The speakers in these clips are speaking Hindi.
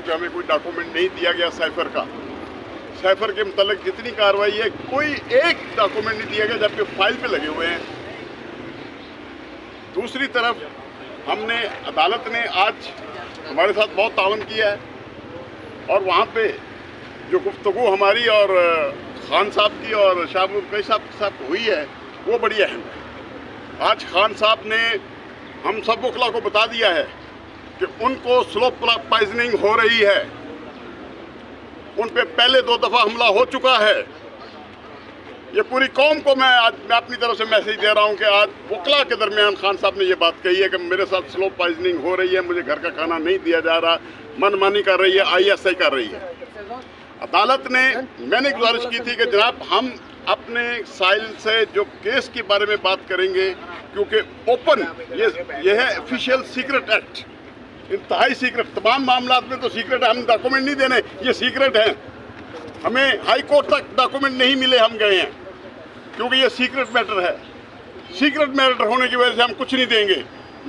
क्योंकि हमें कोई डॉक्यूमेंट नहीं दिया गया साइफर का। साइफर के मुतालिक जितनी कार्रवाई है कोई एक डॉक्यूमेंट नहीं दिया गया, जबकि फाइल पे लगे हुए हैं। दूसरी तरफ हमने अदालत ने आज हमारे साथ बहुत ताउन किया है और वहाँ पे जो गुफ्तगू हमारी और खान साहब की और शाहबूब कई साहब हुई है वो बड़ी अहम है। आज खान साहब ने हम सब वकला को बता दिया है कि उनको स्लो पॉइजनिंग हो रही है, उन पे पहले 2 दफ़ा हमला हो चुका है। ये पूरी कौम को मैं अपनी तरफ से मैसेज दे रहा हूँ कि आज वकला के दरमियान खान साहब ने ये बात कही है कि मेरे साथ स्लो पॉइजनिंग हो रही है, मुझे घर का खाना नहीं दिया जा रहा, मनमानी कर रही है, ISI कर रही है। अदालत ने मैंने गुजारिश की थी कि जनाब हम अपने साइल से जो केस के बारे में बात करेंगे, क्योंकि ओपन ये है ऑफिशियल सीक्रेट एक्ट, इंतहाई सीक्रेट। तमाम मामलात में तो सीक्रेट है, हम डॉक्यूमेंट नहीं देने, ये सीक्रेट है। हमें हाई कोर्ट तक डॉक्यूमेंट नहीं मिले, हम गए हैं क्योंकि ये सीक्रेट मैटर है। सीक्रेट मैटर होने की वजह से हम कुछ नहीं देंगे।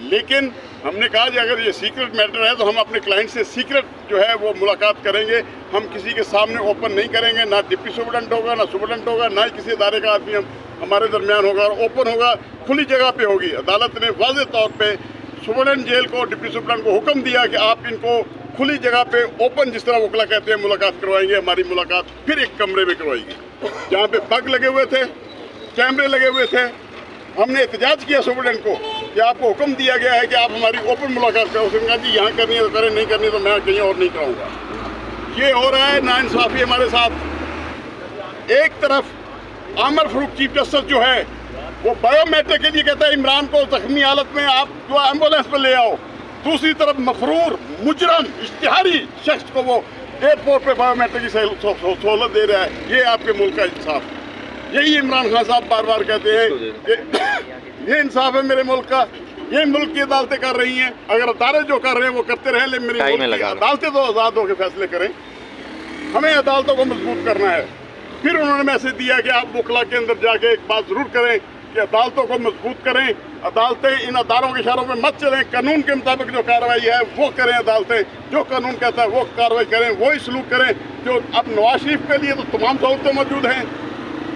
लेकिन हमने कहा कि अगर ये सीक्रेट मैटर है तो हम अपने क्लाइंट से सीक्रेट जो है वो मुलाकात करेंगे, हम किसी के सामने ओपन नहीं करेंगे। ना डिप्टी सुपरडेंट होगा, ना सुपरडेंट होगा, ना ही किसी इदारे का आदमी हमारे दरमियान होगा। और ओपन होगा, खुली जगह पे होगी। अदालत ने वाज़ेह तौर पे सुपरडेंट जेल को, डिप्टी सुपरडेंट को हुक्म दिया कि आप इनको खुली जगह पे ओपन, जिस तरह वकला कहते हैं, मुलाकात करवाएंगे। हमारी मुलाकात फिर एक कमरे में करवाएगी जहाँ पे पग लगे हुए थे, कैमरे लगे हुए थे। हमने एहतजाज किया सुपरडेंट को कि आपको हुक्म दिया गया है कि आप हमारी ओपन मुलाकात करो। उसने कहा जी यहाँ करनी है तो करें, नहीं करनी तो मैं कहीं और नहीं कराऊंगा। ये हो रहा है नाइंसाफ़ी हमारे साथ। एक तरफ आमर फरूक चीफ जस्टिस जो है वो बायोमेट्रिक के लिए कहता है इमरान को जख्मी हालत में आप जो एम्बुलेंस पर ले आओ। दूसरी तरफ मफरूर मुजरम इश्तिहारी शख्स को वो एयरपोर्ट पे बायोमेट्रिक की सहूलत दे रहा है। ये आपके मुल्क का इंसाफ, यही इमरान खान साहब बार बार कहते हैं कि ये इंसाफ है मेरे मुल्क का। ये मुल्क की अदालतें कर रही हैं, अगर अदालतें जो कर रहे हैं वो करते रहे, लेकिन मेरी मुल्क की अदालतें तो आज़ाद होकर फैसले करें। हमें अदालतों को मजबूत करना है। फिर उन्होंने मैसेज दिया कि आप वकला के अंदर जाके एक बात ज़रूर करें कि अदालतों को मजबूत करें। अदालतें इन अदारों के इशारों में मत चलें, कानून के मुताबिक जो कार्रवाई है वो करें। अदालतें जो कानून कहता है वो कार्रवाई करें, वही सलूक करें। जो अब नवाज शरीफ के लिए तो तमाम सहूलतें मौजूद हैं,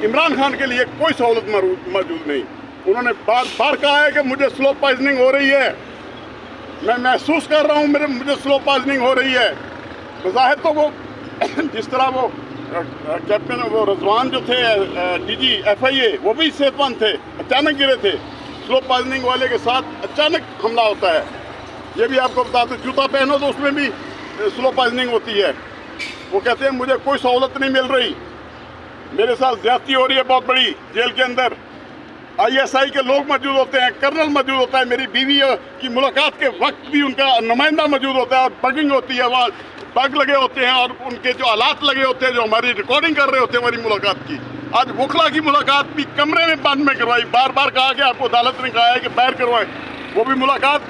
इमरान खान के लिए कोई सहूलत मौजूद नहीं। उन्होंने बार बार कहा है कि मुझे स्लो पॉइजनिंग हो रही है, मैं महसूस कर रहा हूँ मुझे स्लो पॉइजनिंग हो रही है। बज़ाहिर तो वो जिस तरह वो कैप्टन वो रजवान जो थे DG FIA वो भी सेहतमंद थे, अचानक गिरे थे। स्लो पॉइजनिंग वाले के साथ अचानक हमला होता है। ये भी आपको बता दो, जूता पहनो तो उसमें भी स्लो पॉइजनिंग होती है। वो कहते हैं मुझे कोई सहूलत नहीं मिल रही, मेरे साथ ज्यादती हो रही है बहुत बड़ी। जेल के अंदर ISI के लोग मौजूद होते हैं, कर्नल मौजूद होता है, मेरी बीवी की मुलाकात के वक्त भी उनका नुमाइंदा मौजूद होता है और बगिंग होती है, वहाँ बग लगे होते हैं और उनके जो आलात लगे होते हैं जो हमारी रिकॉर्डिंग कर रहे होते हैं हमारी मुलाकात की। आज वकला की मुलाकात भी कमरे में बंद में करवाई। बार बार कहा कि आपको अदालत ने कहा है कि बाहर करवाएं, वो भी मुलाकात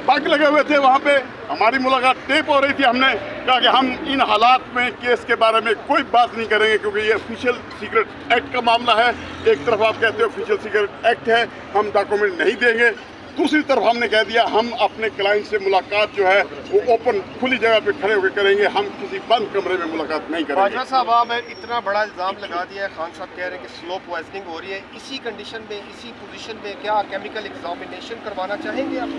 बग लगे हुए थे वहाँ पे। हमारी मुलाकात टेप हो रही थी। हमने कहा कि हम इन हालात में केस के बारे में कोई बात नहीं करेंगे क्योंकि ये ऑफिशियल सीक्रेट एक्ट का मामला है। एक तरफ आप कहते हो ऑफिशियल सीक्रेट एक्ट है, हम डॉक्यूमेंट नहीं देंगे। दूसरी तरफ हमने कह दिया हम अपने क्लाइंट से मुलाकात जो है वो ओपन खुली जगह पे खड़े होकर करेंगे, हम किसी बंद कमरे में मुलाकात नहीं करेंगे। बाजवा साहब, आप इतना बड़ा इल्ज़ाम लगा दिया है, खान साहब कह रहे हैं कि स्लो पॉइजनिंग हो रही है। इसी कंडीशन में, इसी पोजीशन में क्या केमिकल एग्जामिनेशन करवाना चाहेंगे आप?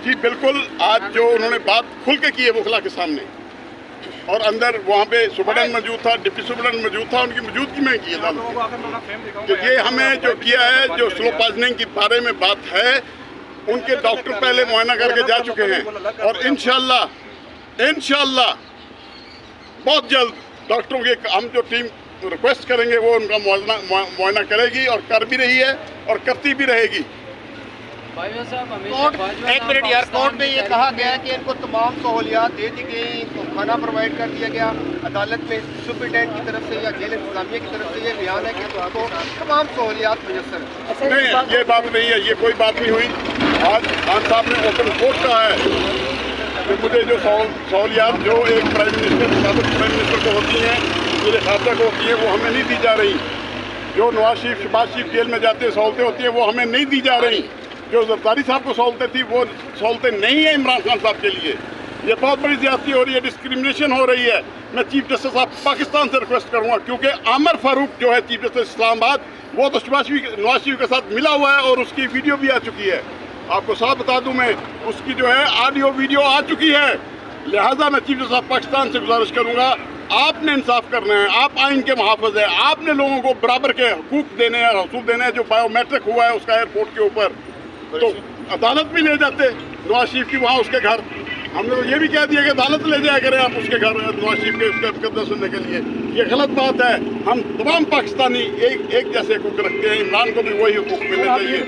जी बिल्कुल। आज जो उन्होंने बात खुल के की है वकला के सामने, और अंदर वहाँ पे सुपरडेंट मौजूद था, डिप्टी सुपरडेंट मौजूद था, उनकी मौजूदगी में की अदालत कि ये हमें जो किया है, जो स्लो पॉइजनिंग के बारे में बात है, उनके डॉक्टर पहले मुआयना करके जा चुके हैं और इंशाल्लाह बहुत जल्द डॉक्टरों की हम जो टीम रिक्वेस्ट करेंगे वो उनका मुआयना करेगी और कर भी रही है और करती भी रहेगी। एक मिनट यार, कोर्ट में ये कहा गया है कि इनको तमाम सहूलियात दे दी गई, तो खाना प्रोवाइड कर दिया गया। अदालत में सुपरिटेंडेंट की तरफ से या जेल इंतजामिया की तरफ से ये बयान है कि उनको तमाम सहूलियात मुयसर है। नहीं, ये बात नहीं है, ये कोई बात नहीं हुई। आज खान साहब ने ओपन कोर्ट कहा है कि मुझे जो सहूलियात जो एक प्राइम मिनिस्टर को होती हैं, मेरे खासा को होती हैं, वो हमें नहीं दी जा रही। जो नवाज शरीफ, शहबाज शरीफ जेल में जाते सहूलतें होती हैं वो हमें नहीं दी जा रही। जो जरदारी साहब को सहूलतें थी वो सहूलतें नहीं है इमरान खान साहब के लिए। ये बहुत बड़ी ज्यादती हो रही है, डिस्क्रिमिनेशन हो रही है। मैं चीफ जस्टिस साहब पाकिस्तान से रिक्वेस्ट करूंगा, क्योंकि आमिर फारूक जो है चीफ जस्टिस इस्लामाबाद, वो तो नवाज शरीफ के साथ मिला हुआ है और उसकी वीडियो भी आ चुकी है। आपको साफ बता दूं मैं, उसकी जो है ऑडियो वीडियो आ चुकी है। लिहाजा मैं चीफ जस्टिस साहब पाकिस्तान से गुजारिश करूंगा, आपने इंसाफ करना है, आप आइन के मुहाफ़िज़ हैं, आपने लोगों को बराबर के हकूक देने हैं, हसूल देने हैं। जो बायोमेट्रिक हुआ है उसका एयरपोर्ट के ऊपर, तो अदालत भी ले जाते नवाज शरीफ की वहाँ उसके घर। हमने तो ये भी कह दिया कि अदालत ले जाया करें आप उसके घर नवाज शरीफ के उसका मुकदमा सुनने के लिए। ये गलत बात है। हम तमाम पाकिस्तानी एक जैसे हकूक रखते हैं, इमरान को भी वही हकूक मिलने चाहिए।